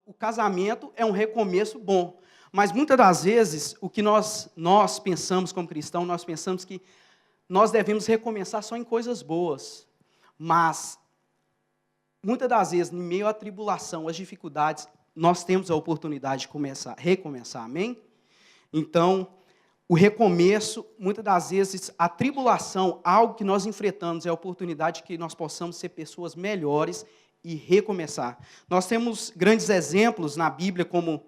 o casamento é um recomeço bom. Mas muitas das vezes, o que nós pensamos como cristãos, nós pensamos que nós devemos recomeçar só em coisas boas. Mas, muitas das vezes, em meio à tribulação, às dificuldades, nós temos a oportunidade de recomeçar, amém? Então, o recomeço, muitas das vezes, a tribulação, algo que nós enfrentamos, é a oportunidade que nós possamos ser pessoas melhores e recomeçar. Nós temos grandes exemplos na Bíblia, como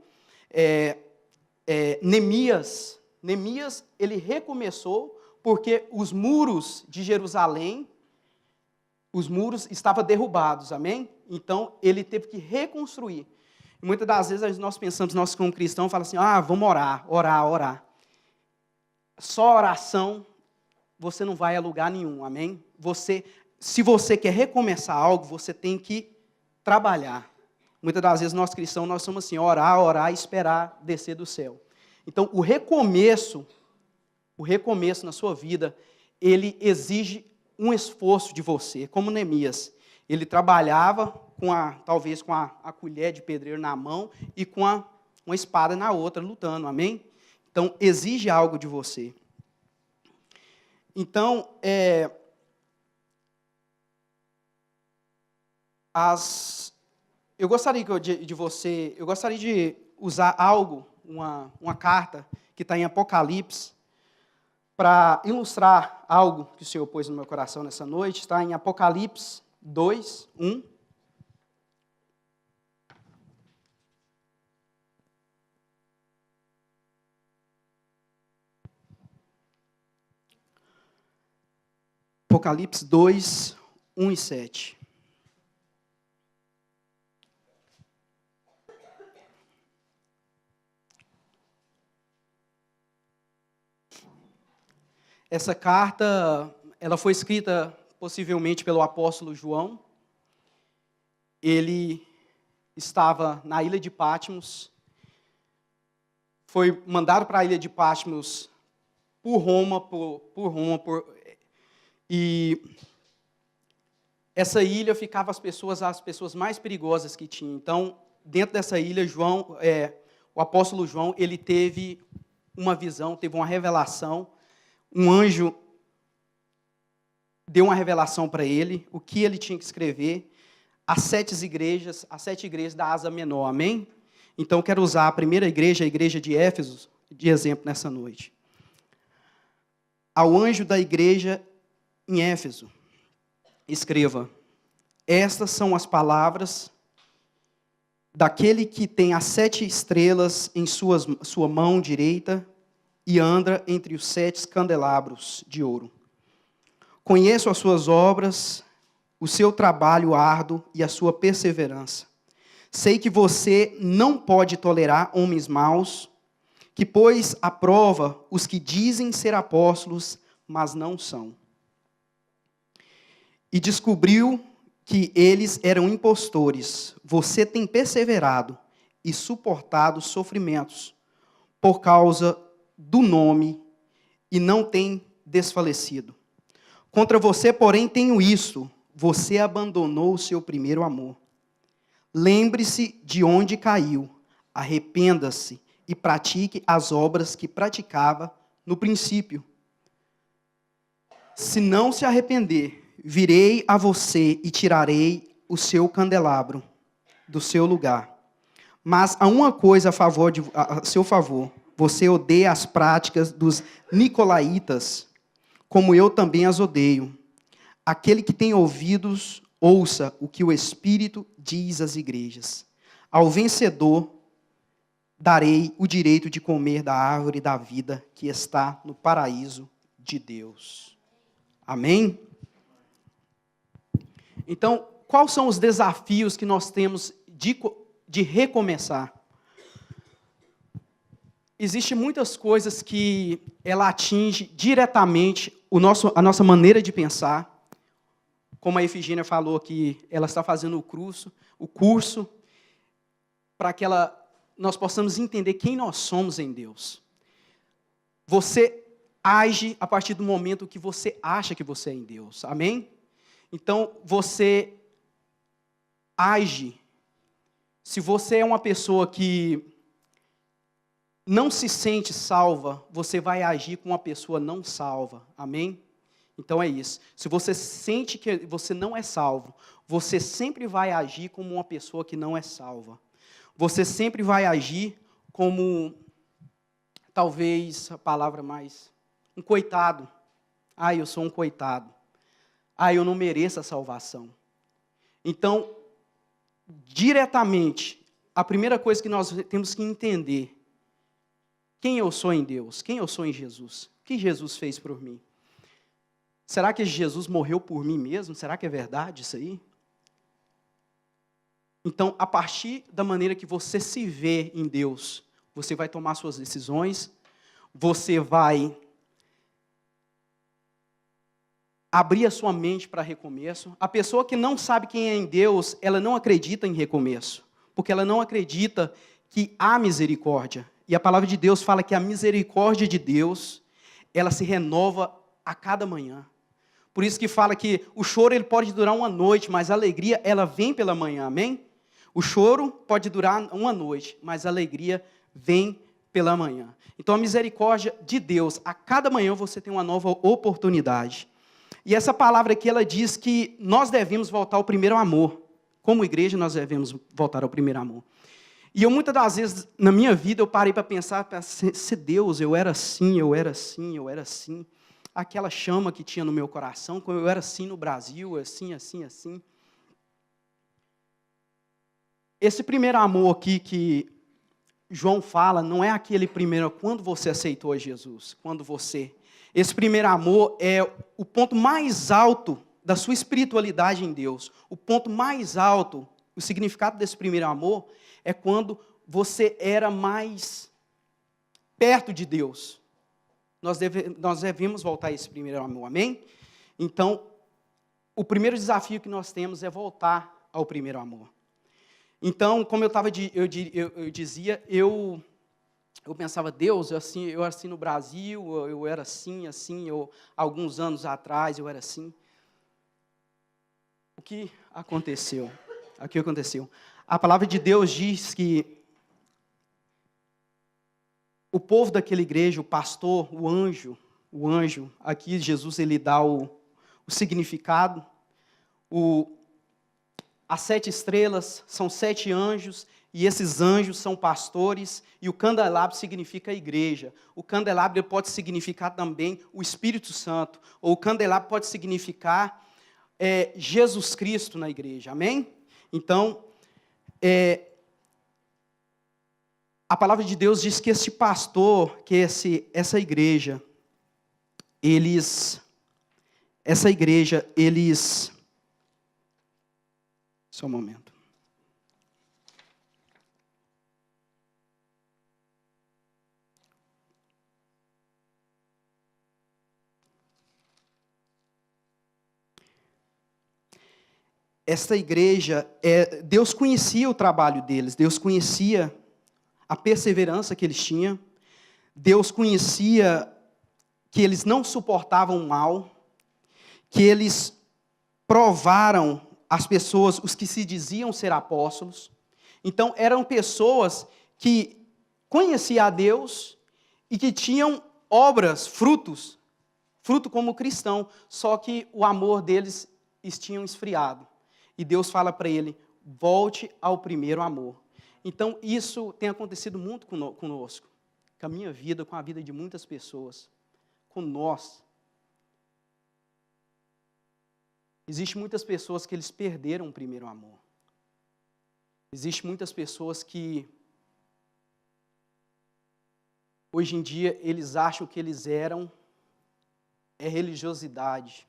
Neemias. Neemias, ele recomeçou porque os muros de Jerusalém, os muros estavam derrubados, amém? Então, ele teve que reconstruir. E muitas das vezes nós pensamos, nós como cristãos, falamos assim, vamos orar. Só oração, você não vai a lugar nenhum, amém? Se você quer recomeçar algo, você tem que trabalhar. Muitas das vezes nós cristãos, nós somos assim, orar e esperar descer do céu. Então, o recomeço na sua vida, ele exige um esforço de você, como Neemias. Ele trabalhava talvez com a colher de pedreiro na mão e com uma espada na outra, lutando, amém? Então, exige algo de você. Então, eu gostaria de usar algo, uma carta que está em Apocalipse, para ilustrar algo que o Senhor pôs no meu coração nessa noite. Está em Apocalipse 2, 1. Apocalipse 2, 1 e 7. Essa carta, ela foi escrita possivelmente pelo apóstolo João. Ele estava na ilha de Patmos. Foi mandado para a ilha de Patmos por Roma, e essa ilha ficava as pessoas mais perigosas que tinha. Então, dentro dessa ilha, o apóstolo João, ele teve uma visão, teve uma revelação. Um anjo deu uma revelação para ele, o que ele tinha que escrever, as 7 igrejas da Ásia Menor, amém? Então, quero usar a primeira igreja, a igreja de Éfeso, de exemplo nessa noite. Ao anjo da igreja em Éfeso, escreva: estas são as palavras daquele que tem as 7 estrelas em sua mão direita e anda entre os 7 candelabros de ouro. Conheço as suas obras, o seu trabalho árduo e a sua perseverança. Sei que você não pode tolerar homens maus, que pôs à prova os que dizem ser apóstolos, mas não são. E descobriu que eles eram impostores. Você tem perseverado e suportado sofrimentos por causa do nome e não tem desfalecido. Contra você, porém, tenho isto: você abandonou o seu primeiro amor. Lembre-se de onde caiu, arrependa-se e pratique as obras que praticava no princípio. Se não se arrepender, virei a você e tirarei o seu candelabro do seu lugar. Mas há uma coisa a seu favor: você odeia as práticas dos nicolaítas, como eu também as odeio. Aquele que tem ouvidos, ouça o que o Espírito diz às igrejas. Ao vencedor, darei o direito de comer da árvore da vida que está no paraíso de Deus. Amém? Então, quais são os desafios que nós temos de recomeçar? Existem muitas coisas que ela atinge diretamente a nossa maneira de pensar. Como a Efigênia falou que ela está fazendo o curso para que nós possamos entender quem nós somos em Deus. Você age a partir do momento que você acha que você é em Deus. Amém? Então, você age Se você é uma pessoa que não se sente salva, você vai agir como uma pessoa não salva. Amém? Então é isso. Se você sente que você não é salvo, você sempre vai agir como uma pessoa que não é salva. Você sempre vai agir como, talvez a palavra mais, um coitado. Ah, eu sou um coitado. Ah, eu não mereço a salvação. Então, diretamente, a primeira coisa que nós temos que entender, quem eu sou em Deus, quem eu sou em Jesus, o que Jesus fez por mim. Será que Jesus morreu por mim mesmo? Será que é verdade isso aí? Então, a partir da maneira que você se vê em Deus, você vai tomar suas decisões, você vai abrir a sua mente para recomeço. A pessoa que não sabe quem é em Deus, ela não acredita em recomeço, porque ela não acredita que há misericórdia. E a palavra de Deus fala que a misericórdia de Deus, ela se renova a cada manhã. Por isso que fala que o choro ele pode durar uma noite, mas a alegria ela vem pela manhã, amém? O choro pode durar uma noite, mas a alegria vem pela manhã. Então a misericórdia de Deus, a cada manhã você tem uma nova oportunidade. E essa palavra aqui, ela diz que nós devemos voltar ao primeiro amor. Como igreja, nós devemos voltar ao primeiro amor. E eu, muitas das vezes, na minha vida, eu parei para pensar, se Deus, eu era assim, eu era assim, eu era assim. Aquela chama que tinha no meu coração, como eu era assim no Brasil, assim, assim, assim. Esse primeiro amor aqui que João fala, não é aquele primeiro, quando você aceitou a Jesus, Esse primeiro amor é o ponto mais alto da sua espiritualidade em Deus. O ponto mais alto, o significado desse primeiro amor, é quando você era mais perto de Deus. Nós devemos voltar a esse primeiro amor, amém? Então, o primeiro desafio que nós temos é voltar ao primeiro amor. Então, como eu dizia, eu pensava, Deus, eu era assim no Brasil, eu era assim, alguns anos atrás eu era assim. O que aconteceu? A palavra de Deus diz que o povo daquela igreja, o pastor, o anjo, aqui Jesus ele dá o significado, as 7 estrelas são 7 anjos, e esses anjos são pastores, e o candelabro significa a igreja. O candelabro pode significar também o Espírito Santo, ou o candelabro pode significar Jesus Cristo na igreja, amém? Então, a palavra de Deus diz que esse pastor, que essa igreja, só um momento. Esta igreja, Deus conhecia o trabalho deles, Deus conhecia a perseverança que eles tinham, Deus conhecia que eles não suportavam o mal, que eles provaram as pessoas, os que se diziam ser apóstolos. Então, eram pessoas que conheciam a Deus e que tinham obras, fruto como cristão, só que o amor deles tinha esfriado. E Deus fala para ele, volte ao primeiro amor. Então, isso tem acontecido muito conosco, com a minha vida, com a vida de muitas pessoas, com nós. Existem muitas pessoas que eles perderam o primeiro amor. Existem muitas pessoas que, hoje em dia, eles acham que eles eram religiosidade.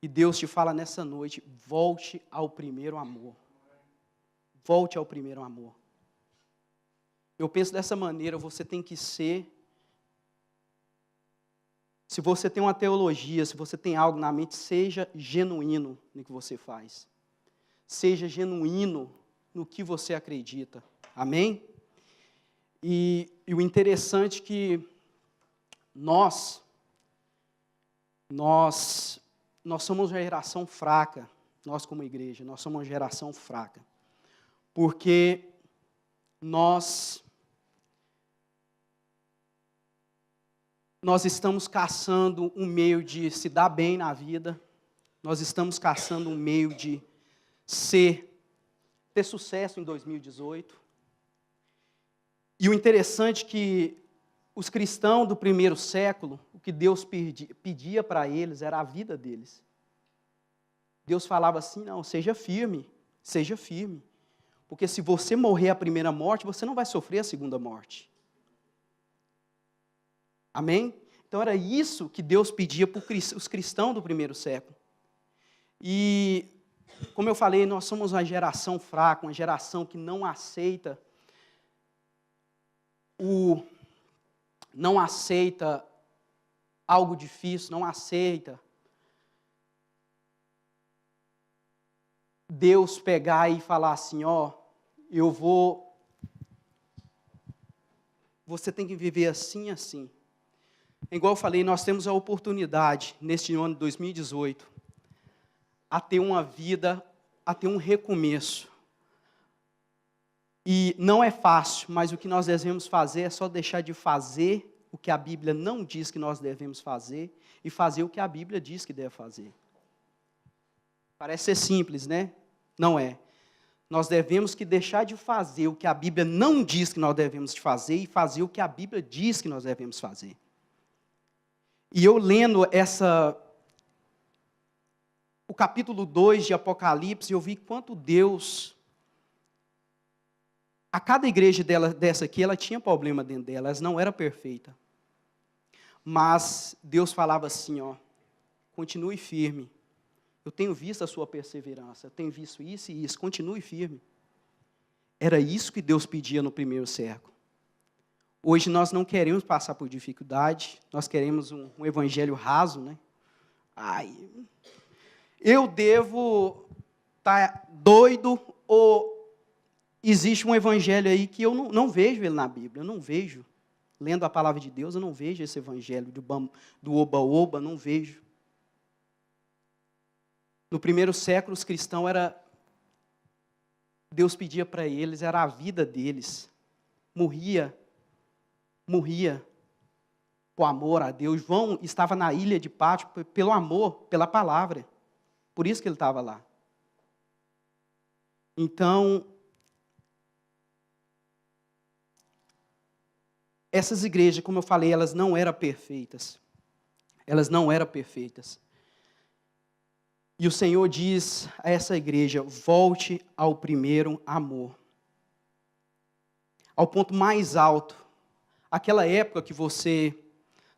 E Deus te fala nessa noite, volte ao primeiro amor. Volte ao primeiro amor. Eu penso dessa maneira, você tem que ser... Se você tem uma teologia, se você tem algo na mente, seja genuíno no que você faz. Seja genuíno no que você acredita. Amém? E o interessante é que nós somos uma geração fraca, nós como igreja, nós somos uma geração fraca. porque nós estamos caçando um meio de se dar bem na vida, nós estamos caçando um meio de ter sucesso em 2018. E o interessante é que os cristãos do primeiro século, o que Deus pedia para eles era a vida deles. Deus falava assim, não, seja firme, porque se você morrer a primeira morte, você não vai sofrer a segunda morte. Amém? Então era isso que Deus pedia para os cristãos do primeiro século. E, como eu falei, nós somos uma geração fraca, uma geração que não aceita algo difícil, não aceita Deus pegar e falar assim, você tem que viver assim, assim. Igual eu falei, nós temos a oportunidade, neste ano de 2018, a ter uma vida, a ter um recomeço. E não é fácil, mas o que nós devemos fazer é só deixar de fazer o que a Bíblia não diz que nós devemos fazer e fazer o que a Bíblia diz que deve fazer. Parece ser simples, né? Não é. Nós devemos que deixar de fazer o que a Bíblia não diz que nós devemos fazer e fazer o que a Bíblia diz que nós devemos fazer. E eu lendo o capítulo 2 de Apocalipse, eu vi quanto Deus, a cada igreja dessa aqui, ela tinha problema dentro dela, elas não eram perfeitas. Mas Deus falava assim, continue firme. Eu tenho visto a sua perseverança, eu tenho visto isso e isso, continue firme. Era isso que Deus pedia no primeiro século. Hoje nós não queremos passar por dificuldade, nós queremos um evangelho raso, né? Eu devo estar doido ou existe um evangelho aí que eu não vejo ele na Bíblia, eu não vejo. Lendo a palavra de Deus, eu não vejo esse evangelho do oba-oba, não vejo. No primeiro século, os cristãos Deus pedia para eles, era a vida deles. Morria por amor a Deus. João estava na ilha de Patmos pelo amor, pela palavra. Por isso que ele estava lá. Então, essas igrejas, como eu falei, elas não eram perfeitas. Elas não eram perfeitas. E o Senhor diz a essa igreja, volte ao primeiro amor. Ao ponto mais alto. Aquela época que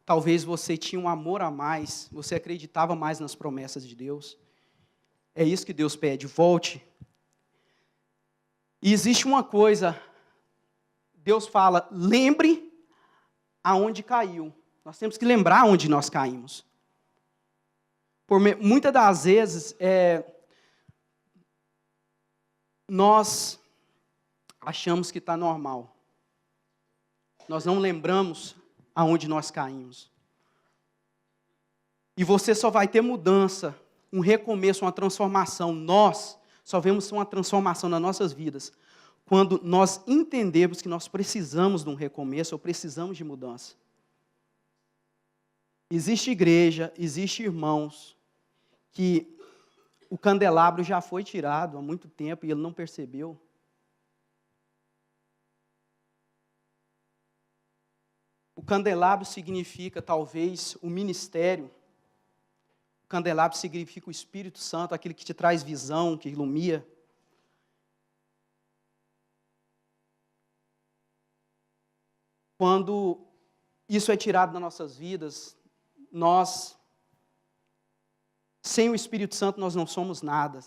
talvez você tinha um amor a mais, você acreditava mais nas promessas de Deus. É isso que Deus pede, volte. E existe uma coisa, Deus fala, lembre aonde caiu. Nós temos que lembrar onde nós caímos. Muitas das vezes, nós achamos que está normal. Nós não lembramos aonde nós caímos. E você só vai ter mudança, um recomeço, uma transformação. Nós só vemos uma transformação nas nossas vidas quando nós entendemos que nós precisamos de um recomeço ou precisamos de mudança. Existe igreja, existe irmãos que o candelabro já foi tirado há muito tempo e ele não percebeu. O candelabro significa, talvez, o ministério. O candelabro significa o Espírito Santo, aquele que te traz visão, que ilumina. Quando isso é tirado das nossas vidas, sem o Espírito Santo, nós não somos nada.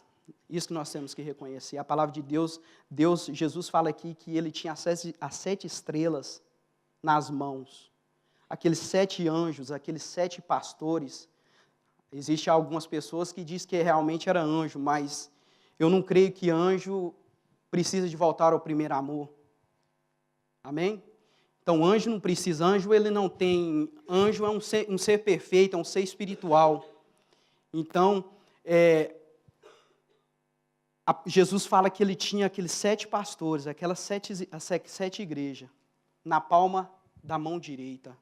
Isso que nós temos que reconhecer. A palavra de Deus, Jesus fala aqui que ele tinha as 7 estrelas nas mãos. Aqueles 7 anjos, aqueles 7 pastores. Existem algumas pessoas que dizem que realmente era anjo, mas eu não creio que anjo precisa de voltar ao primeiro amor. Amém? Então, anjo não precisa, anjo é um ser perfeito, é um ser espiritual. Então, Jesus fala que ele tinha aqueles 7 pastores, as 7 igrejas, na palma da mão direita.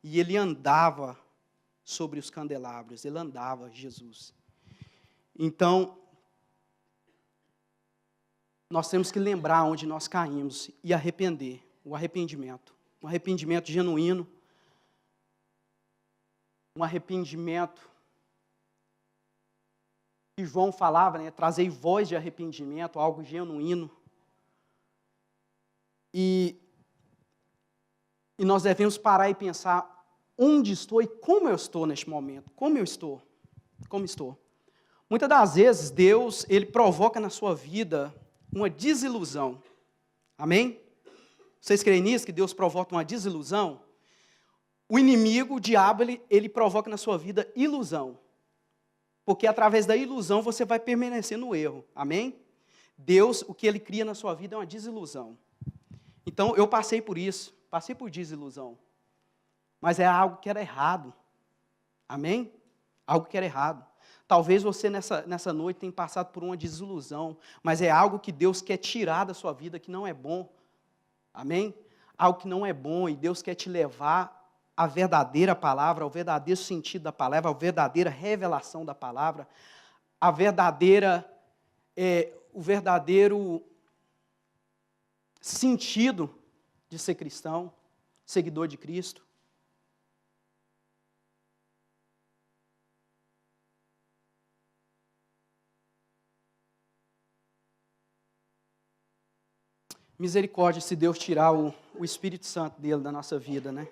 E ele andava sobre os candelabros, ele andava, Jesus. Então, nós temos que lembrar onde nós caímos e arrepender, o arrependimento. Um arrependimento genuíno, um arrependimento que João falava, né? Trazei voz de arrependimento, algo genuíno. E nós devemos parar e pensar onde estou e como eu estou neste momento. Como eu estou? Como estou? Muitas das vezes, Deus, Ele provoca na sua vida uma desilusão. Amém? Vocês creem nisso, que Deus provoca uma desilusão? O inimigo, o diabo, ele provoca na sua vida ilusão. Porque através da ilusão você vai permanecer no erro. Amém? Deus, o que Ele cria na sua vida é uma desilusão. Então, eu passei por isso. Passei por desilusão. Mas é algo que era errado. Amém? Algo que era errado. Talvez você nessa noite tenha passado por uma desilusão, mas é algo que Deus quer tirar da sua vida, que não é bom. Amém? Algo que não é bom, e Deus quer te levar à verdadeira palavra, ao verdadeiro sentido da palavra, à verdadeira revelação da palavra, o verdadeiro sentido de ser cristão, seguidor de Cristo. Misericórdia se Deus tirar o Espírito Santo dele da nossa vida, né?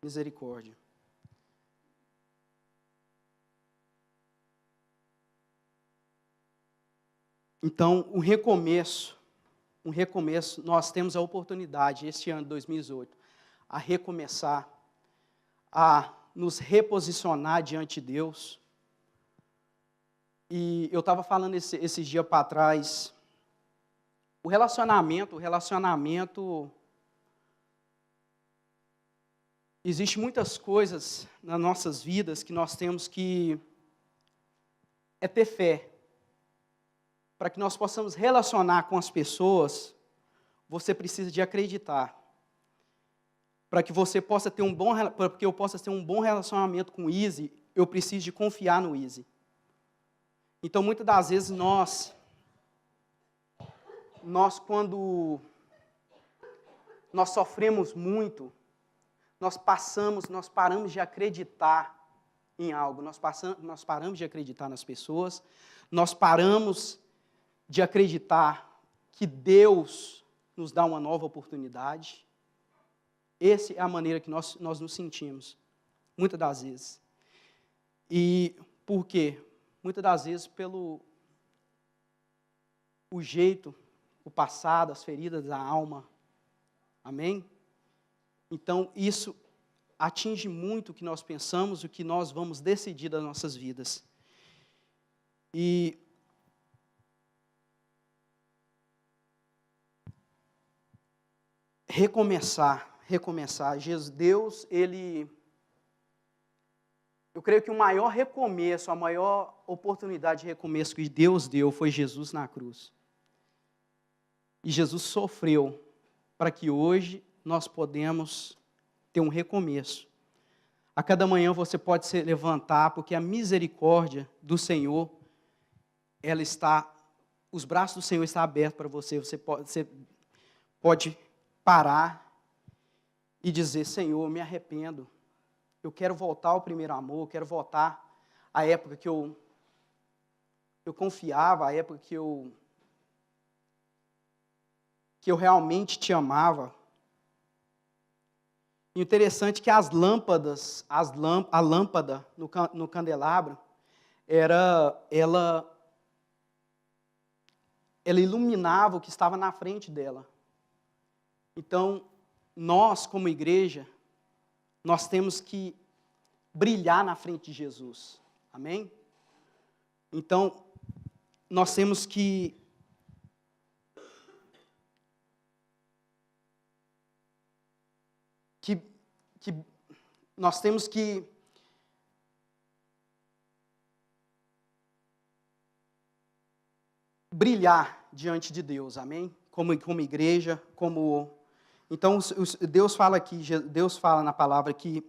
Misericórdia. Então, um recomeço, nós temos a oportunidade, este ano de 2018, a recomeçar, a nos reposicionar diante de Deus. E eu estava falando esses dias para trás, o relacionamento, existe muitas coisas nas nossas vidas que nós temos que ter fé. Para que nós possamos relacionar com as pessoas, você precisa de acreditar. Para que você possa ter para que eu possa ter um bom relacionamento com o Easy, eu preciso de confiar no Easy. Então, muitas das vezes nós quando nós sofremos muito, nós paramos de acreditar em algo, nós paramos de acreditar nas pessoas, nós paramos de acreditar que Deus nos dá uma nova oportunidade. Essa é a maneira que nós nos sentimos, muitas das vezes. E por quê? Muitas das vezes pelo o jeito, o passado, as feridas da alma. Amém? Então, isso atinge muito o que nós pensamos, o que nós vamos decidir das nossas vidas. E recomeçar. Deus, eu creio que o maior recomeço, a maior oportunidade de recomeço que Deus deu foi Jesus na cruz. E Jesus sofreu para que hoje nós podemos ter um recomeço. A cada manhã você pode se levantar, porque a misericórdia do Senhor, os braços do Senhor estão abertos para você. Você pode parar e dizer: Senhor, eu me arrependo. Eu quero voltar ao primeiro amor, eu quero voltar à época que eu confiava, à época que eu realmente te amava. E o interessante é que a lâmpada no candelabro, ela iluminava o que estava na frente dela. Então, nós, como igreja, nós temos que brilhar na frente de Jesus. Amém? Então, nós temos que brilhar diante de Deus, amém? Como igreja, Então, Deus fala aqui, Deus fala na palavra que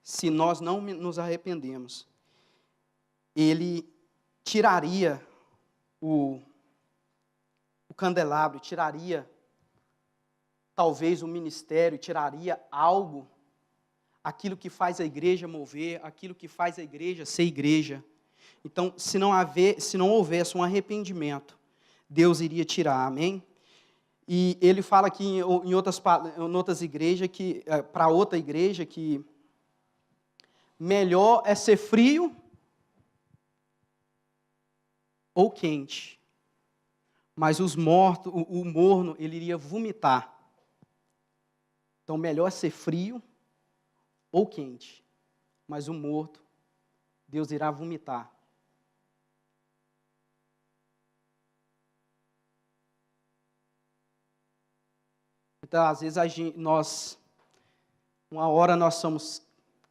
se nós não nos arrependemos, Ele tiraria o candelabro, tiraria talvez o ministério, tiraria algo, aquilo que faz a igreja mover, aquilo que faz a igreja ser igreja. Então, se não houvesse um arrependimento, Deus iria tirar, amém? E ele fala aqui em outras igrejas, para outra igreja, que melhor é ser frio ou quente. Mas o morno, ele iria vomitar. Então, melhor é ser frio ou quente. Mas o morto, Deus irá vomitar. Então, às vezes, uma hora nós somos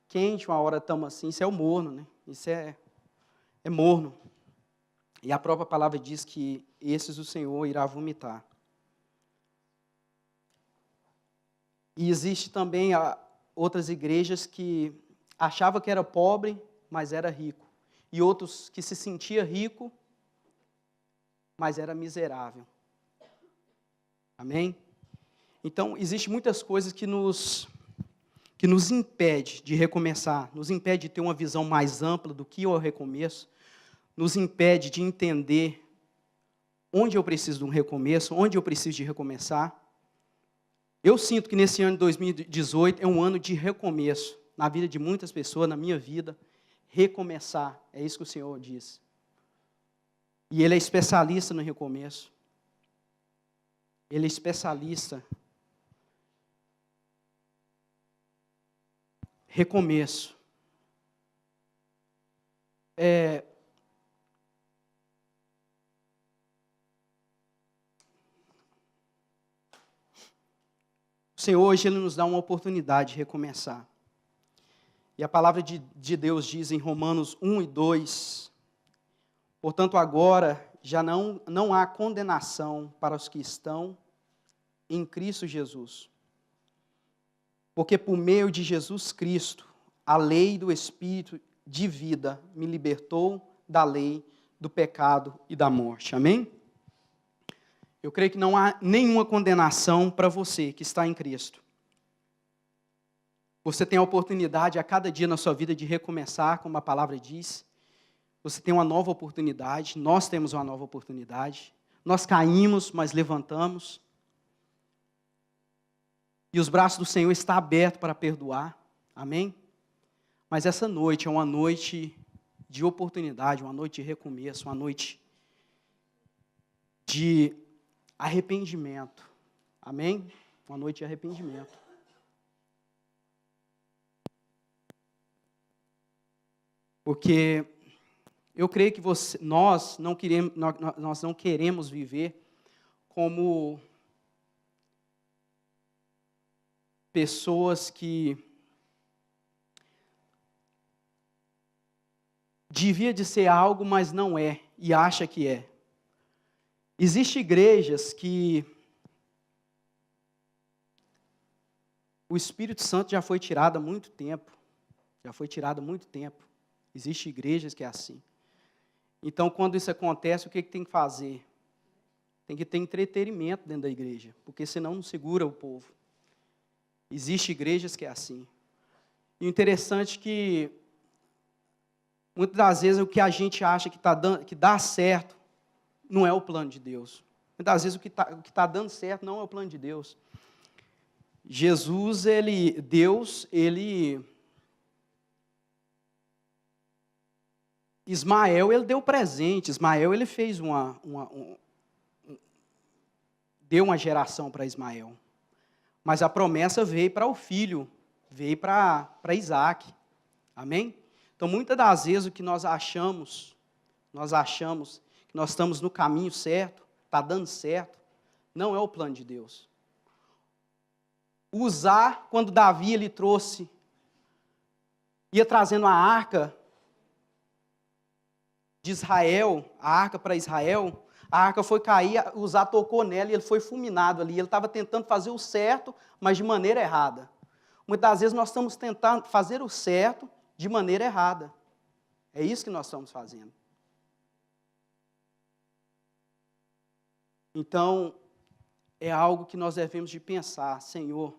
quente, uma hora estamos assim, isso é o morno, né? Isso é morno. E a própria palavra diz que esses o Senhor irá vomitar. E existe também outras igrejas que achavam que era pobre, mas era rico. E outros que se sentia rico, mas era miserável. Amém? Então, existem muitas coisas que nos impede de recomeçar, nos impede de ter uma visão mais ampla do que é o recomeço, nos impede de entender onde eu preciso de um recomeço, onde eu preciso de recomeçar. Eu sinto que nesse ano de 2018 é um ano de recomeço, na vida de muitas pessoas, na minha vida, recomeçar, é isso que o Senhor diz. E Ele é especialista no recomeço. Ele é especialista. Recomeço. O Senhor hoje Ele nos dá uma oportunidade de recomeçar. E a palavra de Deus diz em Romanos 1 e 2, portanto agora já não há condenação para os que estão em Cristo Jesus. Porque por meio de Jesus Cristo, a lei do Espírito de vida me libertou da lei do pecado e da morte. Amém? Eu creio que não há nenhuma condenação para você que está em Cristo. Você tem a oportunidade a cada dia na sua vida de recomeçar, como a palavra diz. Você tem uma nova oportunidade, nós temos uma nova oportunidade. Nós caímos, mas levantamos. E os braços do Senhor estão abertos para perdoar. Amém? Mas essa noite é uma noite de oportunidade, uma noite de recomeço, uma noite de arrependimento. Amém? Uma noite de arrependimento. Porque eu creio que nós não queremos viver como pessoas que devia de ser algo, mas não é, e acha que é. Existem igrejas que o Espírito Santo já foi tirado há muito tempo. Existem igrejas que é assim. Então, quando isso acontece, o que tem que fazer? Tem que ter entretenimento dentro da igreja, porque senão não segura o povo. Existem igrejas que é assim. E o interessante é que, muitas das vezes, o que a gente acha que dá certo, não é o plano de Deus. Muitas das vezes, o que está dando certo não é o plano de Deus. Deus, Ismael, ele deu presente. Ismael, ele fez deu uma geração para Ismael. Mas a promessa veio para o filho, veio para Isaac. Amém? Então, muitas das vezes, o que nós achamos que nós estamos no caminho certo, está dando certo, não é o plano de Deus. Usar, quando Davi ele ia trazendo a arca de Israel, a arca para Israel, A arca foi cair, Uzá tocou nela e ele foi fulminado ali. Ele estava tentando fazer o certo, mas de maneira errada. Muitas vezes nós estamos tentando fazer o certo de maneira errada. É isso que nós estamos fazendo. Então, é algo que nós devemos de pensar, Senhor,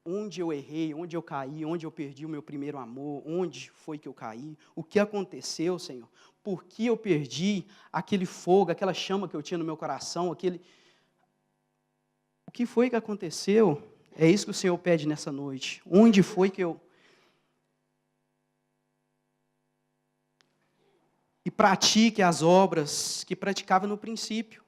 onde eu errei, onde eu caí, onde eu perdi o meu primeiro amor, onde foi que eu caí, o que aconteceu, Senhor, por que eu perdi aquele fogo, aquela chama que eu tinha no meu coração, o que foi que aconteceu? É isso que o Senhor pede nessa noite, onde foi que eu... E pratique as obras que praticava no princípio.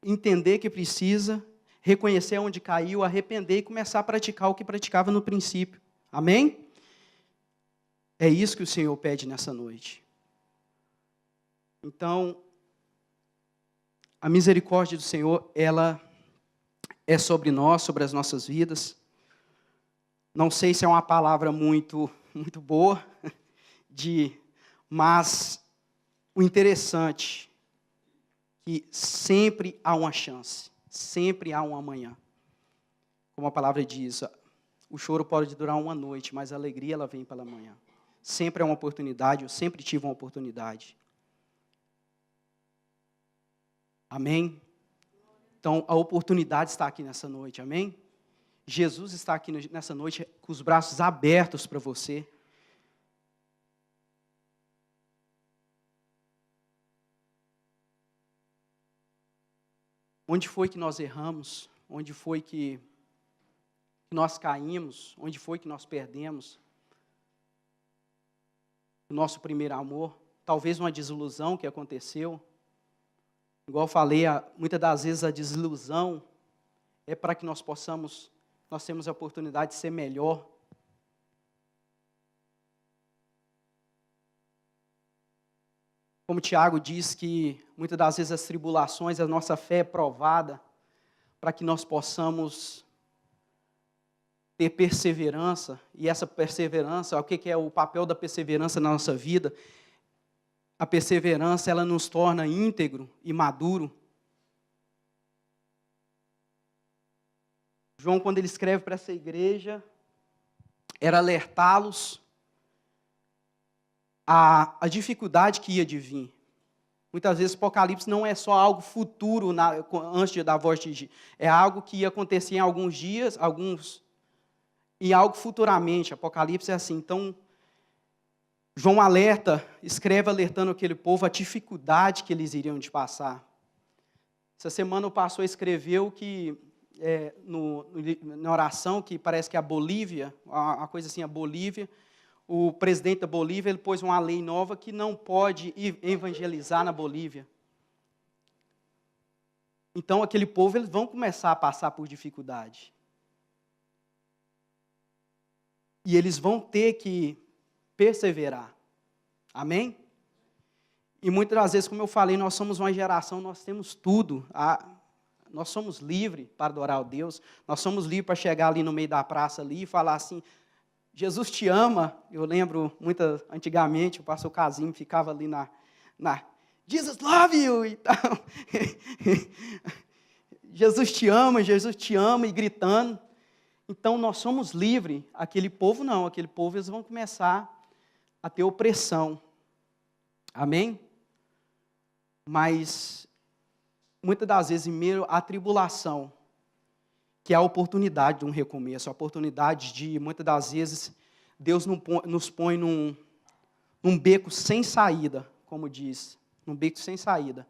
Entender que precisa, reconhecer onde caiu, arrepender e começar a praticar o que praticava no princípio. Amém? É isso que o Senhor pede nessa noite. Então, a misericórdia do Senhor, ela é sobre nós, sobre as nossas vidas. Não sei se é uma palavra muito boa, mas o interessante é que sempre há uma chance, sempre há um amanhã. Como a palavra diz, o choro pode durar uma noite, mas a alegria ela vem pela manhã. Sempre é uma oportunidade, eu sempre tive uma oportunidade. Amém? Então, a oportunidade está aqui nessa noite, amém? Jesus está aqui nessa noite com os braços abertos para você. Onde foi que nós erramos? Onde foi que nós caímos? Onde foi que nós perdemos o nosso primeiro amor? Talvez uma desilusão que aconteceu. Igual eu falei, muitas das vezes a desilusão é para que nós temos a oportunidade de ser melhor. Como Tiago diz que muitas das vezes as tribulações, a nossa fé é provada para que nós possamos ter perseverança. E essa perseverança, o que é o papel da perseverança na nossa vida? A perseverança, ela nos torna íntegro e maduro. João, quando ele escreve para essa igreja, era alertá-los a dificuldade que ia de vir. Muitas vezes o Apocalipse não é só algo futuro, antes da voz de Jesus. É algo que ia acontecer em alguns dias, e algo futuramente. Apocalipse é assim. Então, João escreve alertando aquele povo a dificuldade que eles iriam de passar. Essa semana o pastor escreveu que, na oração, que parece que a Bolívia, a coisa assim, a Bolívia, o presidente da Bolívia, ele pôs uma lei nova que não pode evangelizar na Bolívia. Então, aquele povo, eles vão começar a passar por dificuldade. E eles vão ter que perseverar. Amém? E muitas das vezes, como eu falei, nós somos uma geração, nós temos tudo. Nós somos livres para adorar a Deus. Nós somos livres para chegar ali no meio da praça ali e falar assim, Jesus te ama. Eu lembro, antigamente, o pastor Casim ficava ali na Jesus love you e tal. Jesus te ama, e gritando. Então, nós somos livres. Aquele povo não, aquele povo eles vão começar a ter opressão. Amém? Mas, muitas das vezes, em meio à tribulação, que é a oportunidade de um recomeço, a oportunidade de, muitas das vezes, Deus nos põe num beco sem saída, como diz, num beco sem saída,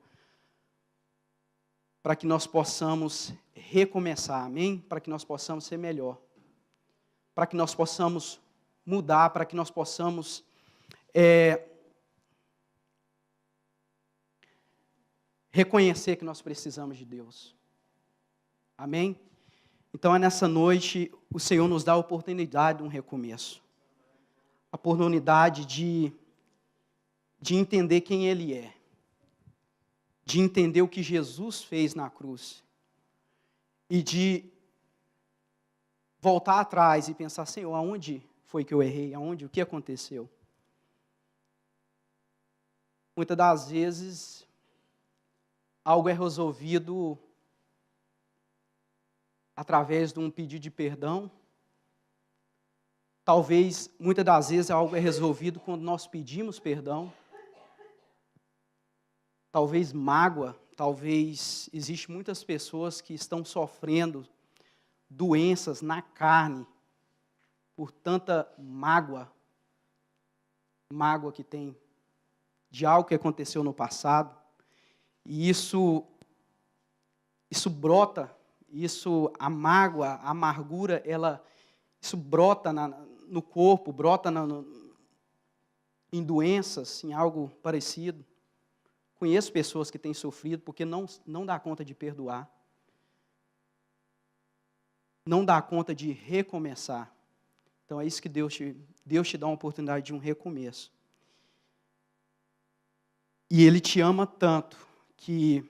para que nós possamos recomeçar, amém? Para que nós possamos ser melhor, para que nós possamos mudar, para que nós possamos reconhecer que nós precisamos de Deus, amém? Então, é nessa noite, o Senhor nos dá a oportunidade de um recomeço. A oportunidade de entender quem Ele é. De entender o que Jesus fez na cruz. E de voltar atrás e pensar, Senhor, aonde foi que eu errei? O que aconteceu? muitas das vezes, algo é resolvido através de um pedido de perdão. Talvez, muitas das vezes, algo é resolvido quando nós pedimos perdão. Talvez mágoa, talvez existem muitas pessoas que estão sofrendo doenças na carne por tanta mágoa que tem de algo que aconteceu no passado. E isso brota, a mágoa, a amargura, isso brota no corpo, brota em doenças, em algo parecido. Conheço pessoas que têm sofrido porque não dá conta de perdoar. Não dá conta de recomeçar. Então é isso que Deus te dá uma oportunidade de um recomeço. E Ele te ama tanto que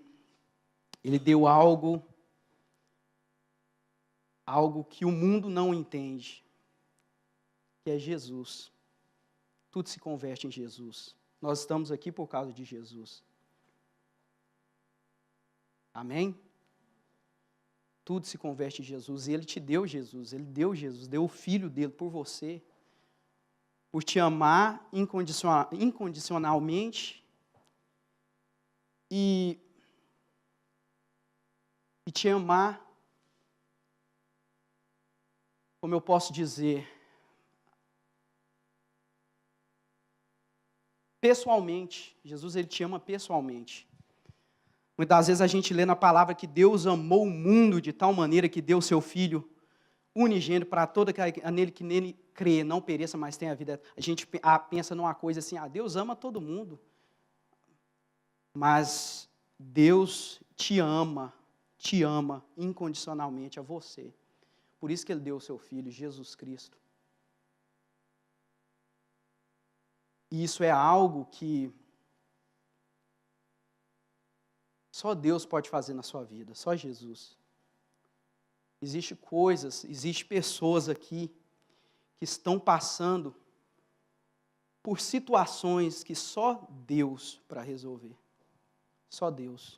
Ele deu algo que o mundo não entende, que é Jesus. Tudo se converte em Jesus. Nós estamos aqui por causa de Jesus. Amém? Tudo se converte em Jesus. E Ele te deu Jesus. Ele deu Jesus, deu o Filho dele por você. Por te amar incondicionalmente. E te amar, como eu posso dizer, pessoalmente. Jesus, Ele te ama pessoalmente. Muitas vezes a gente lê na palavra que Deus amou o mundo de tal maneira que deu o seu Filho unigênito para todo aquele que nele crê, não pereça, mas tenha vida. A gente pensa numa coisa assim, Deus ama todo mundo. Mas Deus te ama incondicionalmente a você. Por isso que Ele deu o seu Filho, Jesus Cristo. E isso é algo que só Deus pode fazer na sua vida, só Jesus. Existem coisas, existem pessoas aqui que estão passando por situações que só Deus para resolver. Só Deus.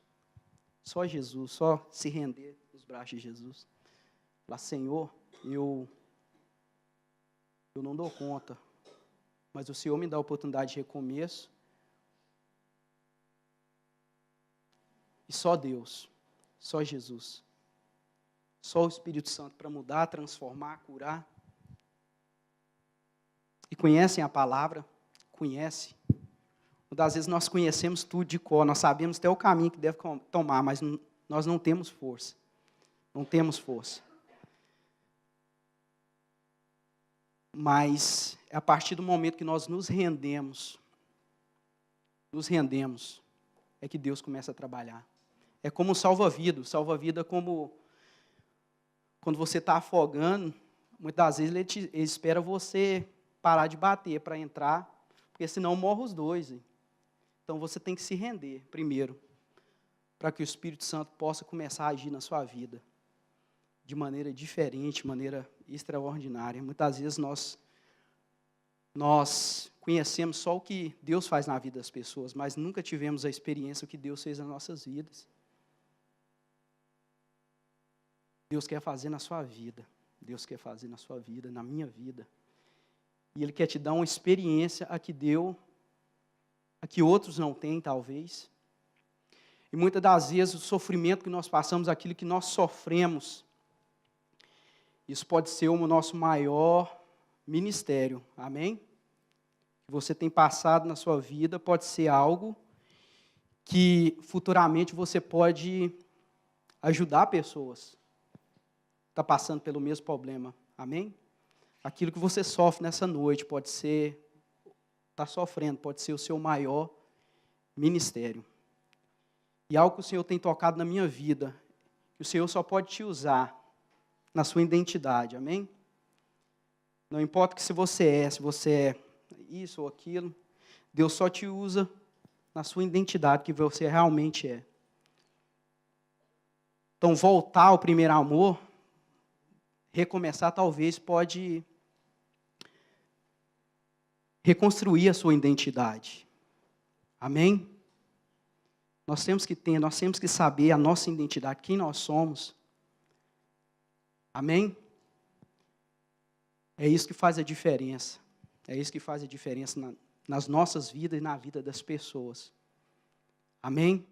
Só Jesus, só se render nos braços de Jesus. Falar, Senhor, eu não dou conta, mas o Senhor me dá a oportunidade de recomeço. E só Deus, só Jesus, só o Espírito Santo para mudar, transformar, curar. E conhecem a palavra? Conhece. Muitas vezes nós conhecemos tudo de cor, nós sabemos até o caminho que deve tomar, mas nós não temos força. Não temos força. Mas é a partir do momento que nós nos rendemos, é que Deus começa a trabalhar. É como um salva-vida. Salva-vida é como quando você está afogando, muitas vezes ele espera você parar de bater para entrar, porque senão morre os dois. Hein? Então você tem que se render primeiro, para que o Espírito Santo possa começar a agir na sua vida de maneira diferente, maneira extraordinária. Muitas vezes nós conhecemos só o que Deus faz na vida das pessoas, mas nunca tivemos a experiência do que Deus fez nas nossas vidas. Deus quer fazer na sua vida. Deus quer fazer na sua vida, na minha vida. E Ele quer te dar uma experiência a que outros não têm, talvez. E muitas das vezes o sofrimento que nós passamos, aquilo que nós sofremos, isso pode ser o nosso maior ministério. Amém? Que você tem passado na sua vida pode ser algo que futuramente você pode ajudar pessoas que estão passando pelo mesmo problema. Amém? Aquilo que você sofre nessa noite pode ser, está sofrendo, pode ser o seu maior ministério. E algo que o Senhor tem tocado na minha vida, que o Senhor só pode te usar na sua identidade. Amém? Não importa se você é isso ou aquilo, Deus só te usa na sua identidade, que você realmente é. Então, voltar ao primeiro amor, recomeçar, talvez pode reconstruir a sua identidade. Amém? Nós temos que saber a nossa identidade, quem nós somos. Amém? É isso que faz a diferença. É isso que faz a diferença nas nossas vidas e na vida das pessoas. Amém?